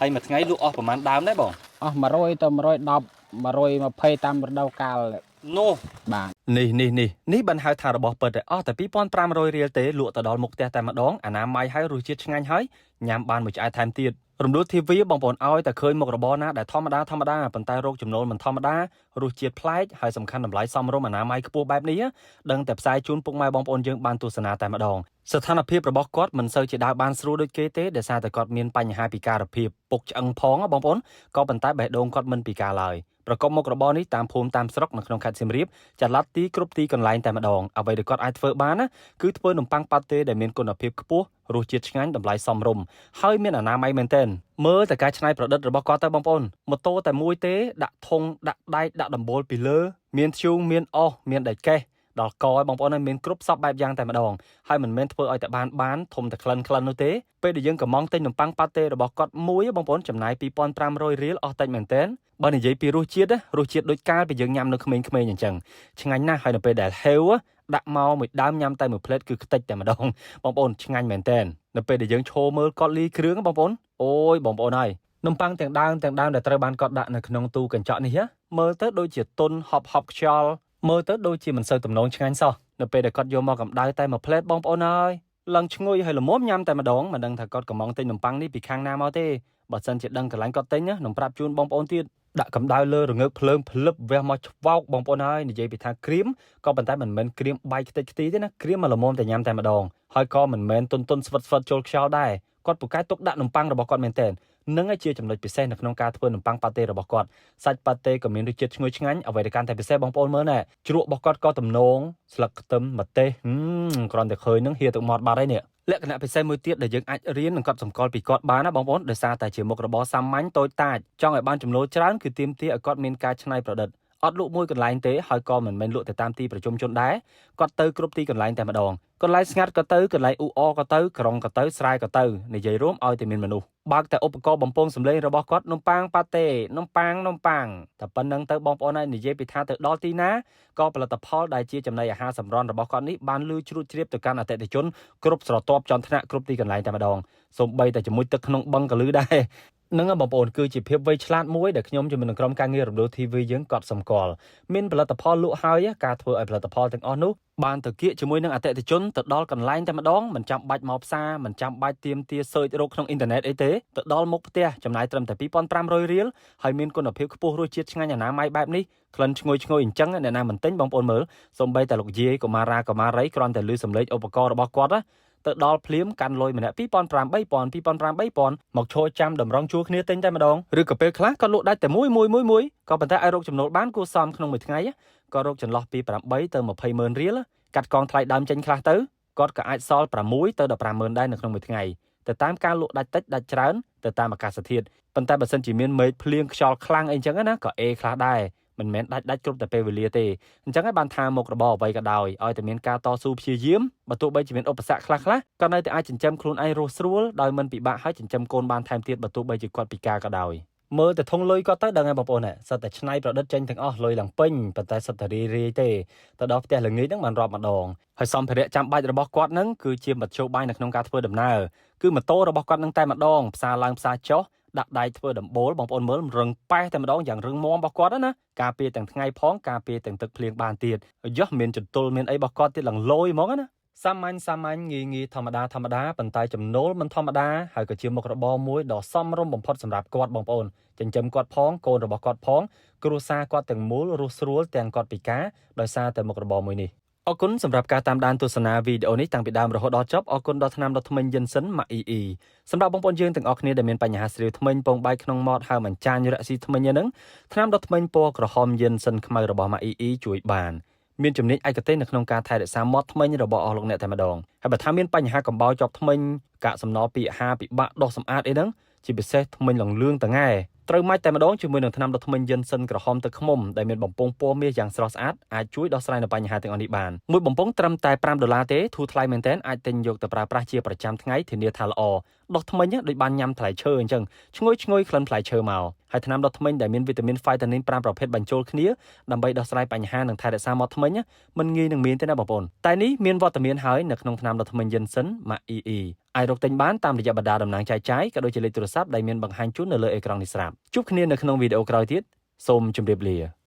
ហើយមួយថ្ងៃលក់អស់ប្រហែលដើមដែរបងអស់100ទៅ110 120តាមរដូវកាលនោះបាទនេះបានហៅថារបស់ពិតអស់តែ2500រៀលទេលក់ទៅដល់មុខផ្ទះតែម្ដងអនាម័យហើយរសជាតិឆ្ងាញ់ហើយញ៉ាំបានមួយឆ្អែតថែមទៀតរំដួលធីវីបងប្អូនឲ្យតែឃើញមុខរបរណាដែលធម្មតាប៉ុន្តែរោគចំណូលមិនធម្មតារសជាតិប្លែកហើយសំខាន់តម្លៃសមរម្យអនាម័យខ្ពស់បែបនេះដឹងតែផ្សាយជូនពុកម៉ែបងប្អូនយើងបានទស្សនាតែម្ដងស្ថានភាពរបស់គាត់មិនសូវជាដើរបានស្រួលដូចគេទេដោយសារតែគាត់មានបញ្ហាពិការភាពពុកឆ្អឹងផងបងប្អូនក៏ប៉ុន្តែបេះដូងគាត់មិនពិការឡើយប្រកបមុខរបរនេះតាមភូមិតាមស្រុកនៅក្នុងខេត្តសៀមរាបចល័តទីគ្រប់ទីកន្លែងតែម្ដងអ្វីដែលគាត់អាចធ្វើបានណាគឺធ្វើនំប៉័ងប៉ាតេដែលមានគុណភាពខ្ពស់រសជាតិឆ្ងាញ់តម្លៃសមរម្យហើយមានអនាម័យមែនទែនមើលតែការច្នៃប្រឌិតរបស់គាត់ទៅបងប្អូនម៉ូតូតែមួយទេដាក់ធុងដាក់ដែកដាក់ដំបូលពីលើមានធ្យូងមានអុសមានដែកកេះដល់កឲ្យបងប្អូនមានគ្រប់សពបែបយ៉ាងតែម្ដងហើយមិនមែនធ្វើឲ្យតែបានធំតែក្លិននោះទេពេលដែលយើងកំងទិញនំប៉័ងប៉ាតេរបស់គាត់មួយបងប្អូនចំណាយ2500រៀលអស់តិចមែនទែនបើនិយាយពីរសជាតិដូចកាលពីយើងញ៉ាំនៅក្មេងៗអញ្ចឹងឆ្ងាញ់ណាស់ហើយនៅពេលដែលហេវដាក់មកមួយដើមញ៉ាំតែមួយផ្លេតគឺខ្ទេចតែម្ដងបងប្អូនឆ្ងាញ់មែនទែននៅពេលដែលយើងឈរមើលគាត់លីគ្រឿងបងប្អូនអូយបងប្អូនហើយនំប៉័ងទាំងដើមដែលត្រូវបានគាត់ដាក់នៅក្នុងទូកញ្ចក់នេះមើលទៅដូចជាទុនហប់ខ្យល់មើលទៅដូចជាមិនសូវទំនងឆ្ងាញ់សោះនៅពេលដែលគាត់យកមកកម្ដៅតែមួយផ្លេតបងប្អូនហើយឡើងឈ្ងុយហើយល្មមញ៉ាំតែម្ដងមិនដឹងថាគាត់កំងទិញនំប៉័ងនេះពីខាងណាមកទេបើសិនជាដឹងកន្លែងគាត់ទិញនឹងប្រាប់ជូនបងប្អូនទៀតដាក់កម្ដៅលើរងើកភ្លើងភ្លឹបវះមកឆ្វោកបងប្អូនហើយនិយាយពីថាក្រៀមក៏ប៉ុន្តែមិនមែនក្រៀមបាយខ្ទេចខ្ទីទេណាក្រៀមមកល្មមតែញ៉ាំតែម្ដងហើយក៏មិនមែនទុនស្វិតចូលខ្យល់ដែរគាត់ពូកែទុកដាក់នំប៉័ងរបស់គាត់មែនទែននឹងជាចំណុចពិសេសនៅក្នុងការធ្វើនំប៉័ងប៉ាតេរបស់គាត់សាច់ប៉ាតេក៏មានរសជាតិឈ្ងុយឆ្ងាញ់អ្វីដែលកាន់តែពិសេសបងប្អូនមើលណែជ្រក់របស់គាត់ក៏ទំនងស្លឹកខ្ទឹមម្ទេសគ្រាន់តែឃើញនឹងហៀទឹកមាត់បាត់ហើយនេះលក្ខណៈពិសេសមួយទៀតដែលយើងអាចរៀននិងកត់សម្គាល់ពីគាត់បានណាបងប្អូនដោយសារតែជាមុខរបរសាមញ្ញតូចតាចចង់ឲ្យបានចំណូលច្រើនគឺទាមទារឲ្យគាត់មានការច្នៃប្រឌិតអត់លក់មួយកន្លែងទេហើយក៏មិនមែនលក់ទៅតាមទីប្រជុំជនដែរគាត់ទៅគ្រប់ទីកន្លែងតែម្ដងកន្លែងស្ងាត់ក៏ទៅកន្លែងអ៊ូអក៏ទៅក្រុងក៏ទៅស្រែក៏ទៅនិយាយរួមឲ្យតែមានមនុស្សបើកតែឧបករណ៍បំពងសម្លេងរបស់គាត់នំប៉័ងប៉ាតេនំប៉័ងតែប៉ុណ្្នឹងទៅបងប្អូនហើយនិយាយពីថាទៅដល់ទីណាក៏ផលិតផលដែលជាចំណីអាហារសម្រន់របស់គាត់នេះបានលឺជ្រួតជ្រាបទៅកាន់អតិថិជនគ្រប់ស្រទាប់ចន្ទថ្នាក់គ្រប់ទីកន្លែងតែម្ដងសូម្បីតែជាមួយទឹកក្នុងបឹងក៏លឺដែរនឹងបងប្អូនគឺជាភាពវៃឆ្លាតមួយដែលខ្ញុំជាមួយនឹងក្រុមការងាររំដួល TV យើងកត់សម្គាល់មានផលិតផលលក់ហើយការធ្វើឲ្យផលិតផលទាំងអស់នោះបានទៅគៀកជាមួយនឹងអតិថិជនទៅដល់កន្លែងតែម្ដងមិនចាំបាច់មកផ្សារមិនចាំបាច់ទាមទារសើចរកក្នុងអ៊ីនធឺណិតអីទេទៅដល់មុខផ្ទះចំណាយត្រឹមតែ2500រៀលហើយមានគុណភាពខ្ពស់រសជាតិឆ្ងាញ់អនាម័យបែបនេះក្លិនឈ្ងុយអញ្ចឹងអ្នកណាមិនទិញបងប្អូនមើលសូម្បីតែលោកយាយកុមារាកុមារីគ្រាន់តែឮសំឡេងឧបករណ៍របស់គាត់ទៅដល់ភ្លាមកាន់លុយម្នាក់2500មកឈរចាំតម្រង់ជួរគ្នាទិញតែម្ដងឬក៏ពេលខ្លះក៏លក់ដាច់តែមួយក៏ប៉ុន្តែឲ្យរកចំណូលបានគួរសមក្នុងមួយថ្ងៃក៏រកចន្លោះពី8ទៅ20ម៉ឺនរៀលកាត់កងថ្លៃដើមចេញខ្លះទៅគាត់ក៏អាចសល់6ទៅ15ម៉ឺនដែរនៅក្នុងមួយថ្ងៃទៅតាមការលក់ដាច់តិចដាច់ច្រើនទៅតាមអាកាសធាតុប៉ុន្តែបើសិនជាមានមេឃភ្លៀងខ្យល់ខ្លាំងអីចឹងណាក៏ខ្លះដែរមិនមែនដាច់គ្រប់តែពេលវេលាទេអញ្ចឹងហើយបានថាមុខរបរអ្វីក៏ដោយឲ្យតែមានការតស៊ូព្យាយាមបើទោះបីជាមានឧបសគ្គខ្លះក៏នៅតែអាចចិញ្ចឹមខ្លួនឯងរស់ស្រួលដោយមិនពិបាកហើយចិញ្ចឹមកូនបានថែមទៀតបើទោះបីជាគាត់ពិការក៏ដោយមើលតែធុងលុយគាត់ទៅដឹងហើយបងប្អូនសិតតែច្នៃប្រឌិតចេញទាំងអស់លុយឡើងពេញប៉ុន្តែសិតតែរាយទេទៅដល់ផ្ទះល្ងាចហ្នឹងបានរាប់ម្ដងហើយសម្ភារៈចាំបាច់របស់គាត់ហ្នឹងគឺជាមធ្យោបាយនៅក្នុងការធ្វើដំណើរគឺម៉ូតូរបស់គាត់ហ្នឹងតែម្ដងផ្សារឡើងផ្សារចុះដាក់ដៃធ្វើដំបូលបងប្អូនមើលរឹងប៉ែតែម្ដងយ៉ាងរឹងមាំរបស់គាត់ណាការពារទាំងថ្ងៃផងការពារទាំងទឹកភ្លៀងបានទៀតយោះមានចន្ទុលមានអីរបស់គាត់ទៀតឡើងលយហ្មងណាសាមញ្ញងាយធម្មតាប៉ុន្តែចំណូលមិនធម្មតាហើយក៏ជាមុខរបរមួយដ៏សមរម្យបំផុតសម្រាប់គាត់បងប្អូនចិញ្ចឹមគាត់ផងកូនរបស់គាត់ផងគ្រួសារគាត់ទាំងមូលរស់ស្រួលទាំងគាត់ពិការដោយសារតែមុខរបរមួយនេះអរគុណសម្រាប់ការតាមដានទស្សនាវីដេអូនេះតាំងពីដើមរហូតដល់ចប់អរគុណដល់ថ្នាំដុសធ្មេញយិនសិនម៉ាក់EEសម្រាប់បងប្អូនយើងទាំងអស់គ្នាដែលមានបញ្ហាស្រាវធ្មេញពងបែកក្នុងមាត់ហើមអញ្ចាញរកស៊ីធ្មេញហ្នឹងថ្នាំដុសធ្មេញពណ៌ក្រហមយិនសិនខ្មៅរបស់ម៉ាក់EEជួយបានមានជំនាញឯកទេសនៅក្នុងការថែរក្សាមាត់ធ្មេញរបស់អស់លោកអ្នកតែម្ដងហើយបើថាមានបញ្ហាកំបោរជាប់ធ្មេញកាកសំណល់ពីអាហារពិបាកដុសសម្អាតអីហ្នឹងជាពិសេសធ្មេញលងលឿងតង៉ែត្រូវម៉ាច់តែម្ដងជាមួយនឹងថ្នាំដុសធ្មេញយិនសិនក្រហមទឹកឃ្មុំដែលមានបំពង់ពណ៌មាសយ៉ាងស្រស់ស្អាតអាចជួយដោះស្រាយនៅបញ្ហាទាំងអស់នេះបានមួយបំពង់ត្រឹមតែ$5ទេធូរថ្លៃមែនទែនអាចទិញយកទៅប្រើប្រាស់ជាប្រចាំថ្ងៃធានាថាល្អ ដុសធ្មេញដូចបានញ៉ាំផ្លែឈើអញ្ចឹងឈ្ងុយក្លិនផ្លែឈើមកហើយថ្នាំដុសធ្មេញដែលមានវីតាមីន Phytonin 5 ប្រភេទបញ្ចូលគ្នាដើម្បីដោះស្រាយបញ្ហានិងថែរក្សាមាត់ធ្មេញមិនងាយនឹងមានទេណាបងប្អូនតែនេះមានវត្តមានហើយនៅក្នុងថ្នាំដុសធ្មេញ Jensen Mac EE អាចរកទិញបានតាមរយៈបណ្ដាតំណែងចែកចាយក៏ដូចជាលេខទូរស័ព្ទដែលមានបង្ហាញជូននៅលើអេក្រង់នេះស្រាប់ជួបគ្នានៅក្នុងវីដេអូក្រោយទៀតសូមជម្រាបលា